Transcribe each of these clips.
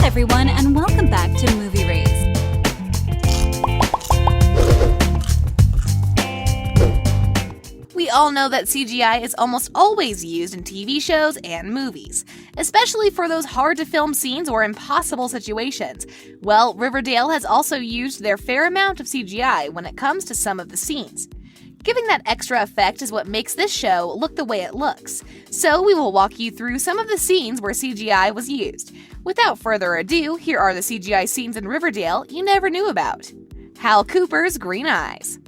everyone, and welcome back to Movie Raised. We all know that CGI is almost always used in TV shows and movies, especially for those hard-to-film scenes or impossible situations. Well, Riverdale has also used their fair amount of CGI when it comes to some of the scenes. Giving that extra effect is what makes this show look the way it looks, so we will walk you through some of the scenes where CGI was used. Without further ado, here are the CGI scenes in Riverdale you never knew about. Hal Cooper's green eyes.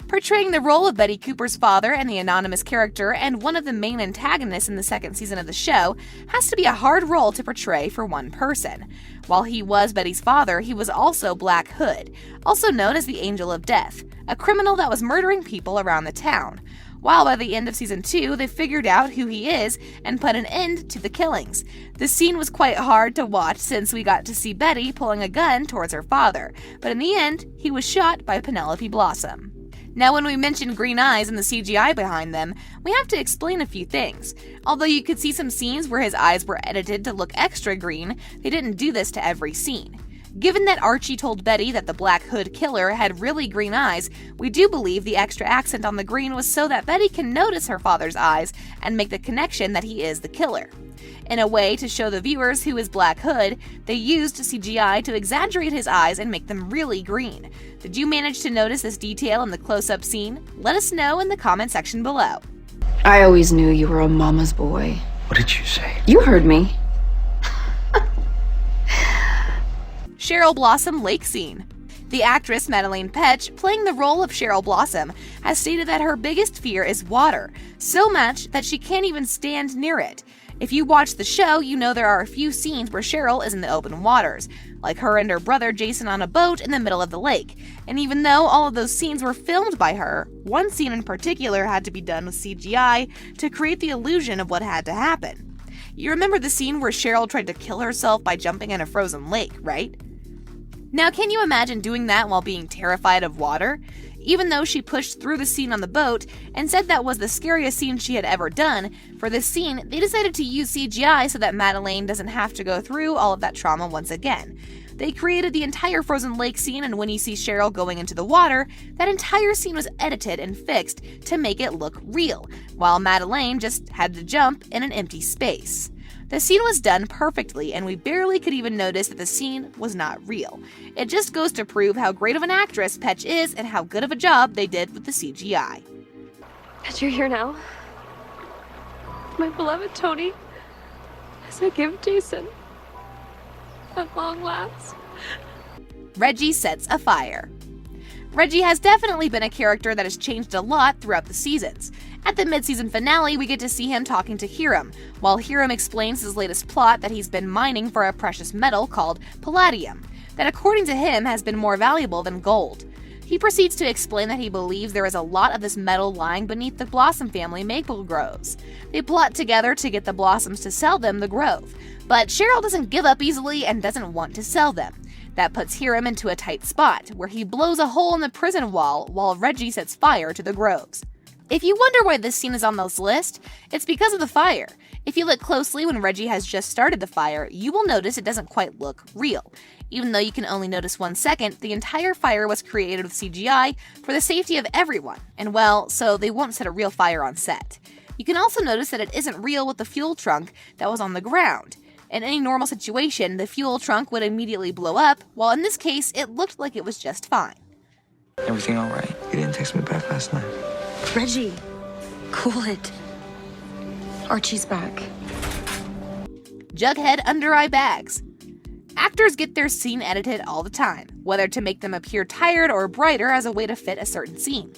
Portraying the role of Betty Cooper's father and the anonymous character and one of the main antagonists in the second season of the show has to be a hard role to portray for one person. While he was Betty's father, he was also Black Hood, also known as the Angel of Death, a criminal that was murdering people around the town. While by the end of season 2, they figured out who he is and put an end to the killings. The scene was quite hard to watch since we got to see Betty pulling a gun towards her father, but in the end, he was shot by Penelope Blossom. Now, when we mention green eyes and the CGI behind them, we have to explain a few things. Although you could see some scenes where his eyes were edited to look extra green, they didn't do this to every scene. Given that Archie told Betty that the Black Hood killer had really green eyes, we do believe the extra accent on the green was so that Betty can notice her father's eyes and make the connection that he is the killer. In a way to show the viewers who is Black Hood, they used CGI to exaggerate his eyes and make them really green. Did you manage to notice this detail in the close-up scene? Let us know in the comment section below. I always knew you were a mama's boy. What did you say? You heard me. Cheryl Blossom lake scene. The actress Madelaine Petsch, playing the role of Cheryl Blossom, has stated that her biggest fear is water, so much that she can't even stand near it. If you watch the show, you know there are a few scenes where Cheryl is in the open waters, like her and her brother Jason on a boat in the middle of the lake. And even though all of those scenes were filmed by her, one scene in particular had to be done with CGI to create the illusion of what had to happen. You remember the scene where Cheryl tried to kill herself by jumping in a frozen lake, right? Now, can you imagine doing that while being terrified of water? Even though she pushed through the scene on the boat and said that was the scariest scene she had ever done, for this scene, they decided to use CGI so that Madelaine doesn't have to go through all of that trauma once again. They created the entire frozen lake scene, and when you see Cheryl going into the water, that entire scene was edited and fixed to make it look real, while Madelaine just had to jump in an empty space. The scene was done perfectly, and we barely could even notice that the scene was not real. It just goes to prove how great of an actress Petsch is and how good of a job they did with the CGI. That you're here now, my beloved Toni, as I give Jason at long last. Reggie sets a fire. Reggie has definitely been a character that has changed a lot throughout the seasons. At the mid-season finale, we get to see him talking to Hiram, while Hiram explains his latest plot that he's been mining for a precious metal called palladium, that according to him has been more valuable than gold. He proceeds to explain that he believes there is a lot of this metal lying beneath the Blossom family maple groves. They plot together to get the Blossoms to sell them the grove, but Cheryl doesn't give up easily and doesn't want to sell them. That puts Hiram into a tight spot, where he blows a hole in the prison wall while Reggie sets fire to the groves. If you wonder why this scene is on this list, it's because of the fire. If you look closely when Reggie has just started the fire, you will notice it doesn't quite look real. Even though you can only notice 1 second, the entire fire was created with CGI for the safety of everyone, and well, so they won't set a real fire on set. You can also notice that it isn't real with the fuel trunk that was on the ground. In any normal situation, the fuel trunk would immediately blow up, while in this case, it looked like it was just fine. Everything all right? You didn't text me back last night. Reggie, cool it. Archie's back. Jughead under-eye bags. Actors get their scene edited all the time, whether to make them appear tired or brighter as a way to fit a certain scene.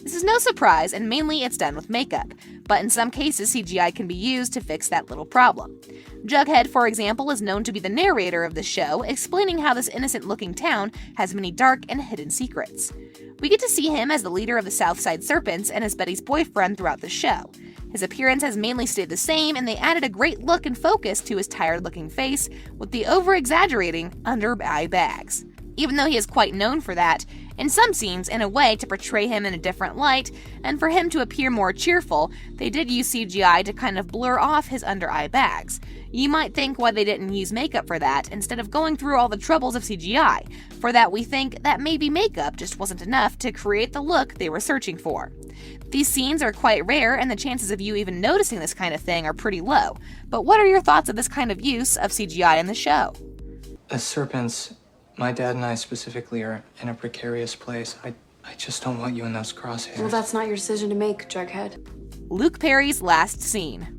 This is no surprise, and mainly it's done with makeup, but in some cases CGI can be used to fix that little problem. Jughead, for example, is known to be the narrator of the show, explaining how this innocent-looking town has many dark and hidden secrets. We get to see him as the leader of the Southside Serpents and as Betty's boyfriend throughout the show. His appearance has mainly stayed the same, and they added a great look and focus to his tired-looking face with the over-exaggerating under-eye bags. even though he is quite known for that, in some scenes, in a way to portray him in a different light, and for him to appear more cheerful, they did use CGI to kind of blur off his under-eye bags. You might think why they didn't use makeup for that, instead of going through all the troubles of CGI. For that, we think that maybe makeup just wasn't enough to create the look they were searching for. These scenes are quite rare, and the chances of you even noticing this kind of thing are pretty low. But what are your thoughts of this kind of use of CGI in the show? As serpents, my dad and I specifically are in a precarious place. I just don't want you in those crosshairs. Well, that's not your decision to make, Jughead. Luke Perry's last scene.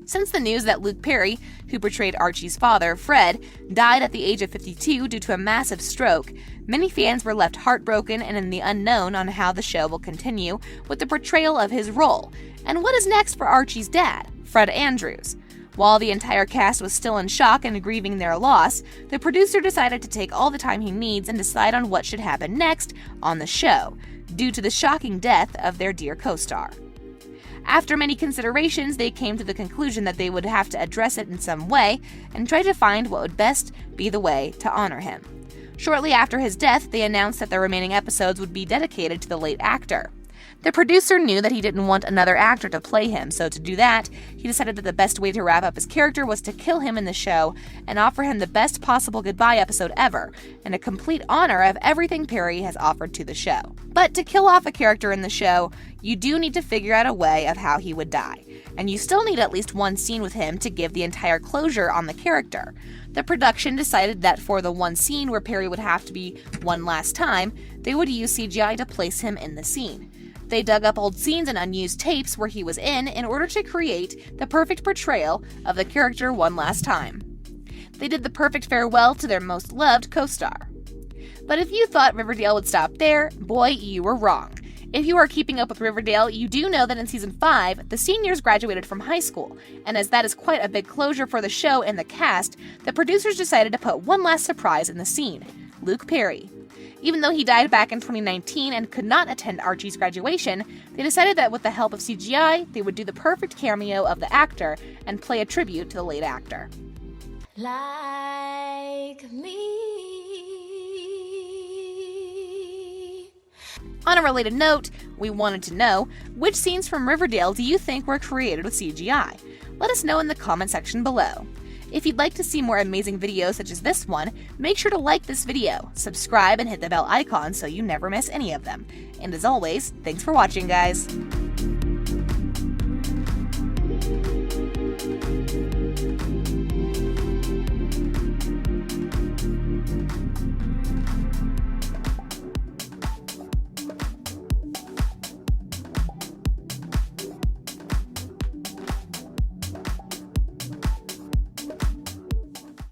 Since the news that Luke Perry, who portrayed Archie's father, Fred, died at the age of 52 due to a massive stroke, many fans were left heartbroken and in the unknown on how the show will continue with the portrayal of his role. And what is next for Archie's dad, Fred Andrews? While the entire cast was still in shock and grieving their loss, the producer decided to take all the time he needs and decide on what should happen next on the show, due to the shocking death of their dear co-star. After many considerations, they came to the conclusion that they would have to address it in some way and try to find what would best be the way to honor him. Shortly after his death, they announced that the remaining episodes would be dedicated to the late actor. The producer knew that he didn't want another actor to play him, so to do that, he decided that the best way to wrap up his character was to kill him in the show and offer him the best possible goodbye episode ever, and a complete honor of everything Perry has offered to the show. But to kill off a character in the show, you do need to figure out a way of how he would die, and you still need at least one scene with him to give the entire closure on the character. The production decided that for the one scene where Perry would have to be one last time, they would use CGI to place him in the scene. They dug up old scenes and unused tapes where he was in order to create the perfect portrayal of the character one last time. They did the perfect farewell to their most loved co-star. But if you thought Riverdale would stop there, boy, you were wrong. If you are keeping up with Riverdale, you do know that in Season 5, the seniors graduated from high school, and as that is quite a big closure for the show and the cast, the producers decided to put one last surprise in the scene, Luke Perry. Even though he died back in 2019 and could not attend Archie's graduation, they decided that with the help of CGI, they would do the perfect cameo of the actor and play a tribute to the late actor. Like me. On a related note, we wanted to know, which scenes from Riverdale do you think were created with CGI? Let us know in the comment section below. If you'd like to see more amazing videos such as this one, make sure to like this video, subscribe, and hit the bell icon so you never miss any of them. And as always, thanks for watching, guys!